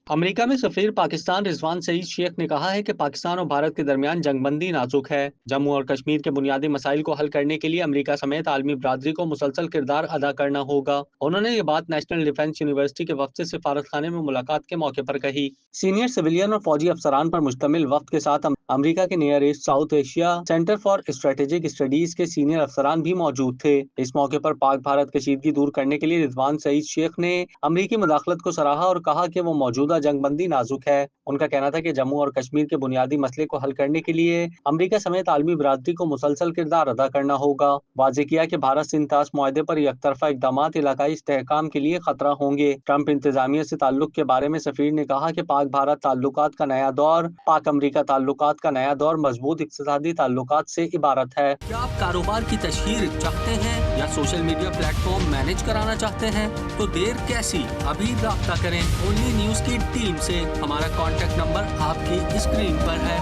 امریکہ میں سفیر پاکستان رضوان سعید شیخ نے کہا ہے کہ پاکستان اور بھارت کے درمیان جنگ بندی نازک ہے۔ جموں اور کشمیر کے بنیادی مسائل کو حل کرنے کے لیے امریکہ سمیت عالمی برادری کو مسلسل کردار ادا کرنا ہوگا۔ انہوں نے یہ بات نیشنل ڈیفنس یونیورسٹی کے وفد سے سفارت خانے میں ملاقات کے موقع پر کہی۔ سینئر سویلین اور فوجی افسران پر مشتمل وفد کے ساتھ امریکہ کے Near East south Asia centre for strategic studies کے سینئر افسران بھی موجود تھے۔ اس موقع پر پاک بھارت کشیدگی دور کرنے کے لیے رضوان سعید شیخ نے امریکی مداخلت کو سراہا اور کہا کہ وہ موجودہ جنگ بندی نازک ہے۔ ان کا کہنا تھا کہ جموں اور کشمیر کے بنیادی مسئلے کو حل کرنے کے لیے امریکہ سمیت عالمی برادری کو مسلسل کردار ادا کرنا ہوگا۔ واضح کیا کہ بھارت سندھ طاس معاہدے پر یک طرفہ اقدامات علاقائی استحکام کے لیے خطرہ ہوں گے۔ ٹرمپ انتظامیہ سے تعلق کے بارے میں سفیر نے کہا کہ پاک بھارت تعلقات کا نیا دور، پاک امریکہ تعلقات کا نیا دور مضبوط اقتصادی تعلقات سے عبارت ہے۔ کیا آپ کاروبار کی تشہیر چاہتے ہیں یا social media plate form manage کرانا چاہتے ہیں تو دیر کیسی، ابھی رابطہ کریں اونلی نیوز کی ٹیم سے۔ ہمارا کانٹیکٹ نمبر آپ کی اسکرین پر ہے۔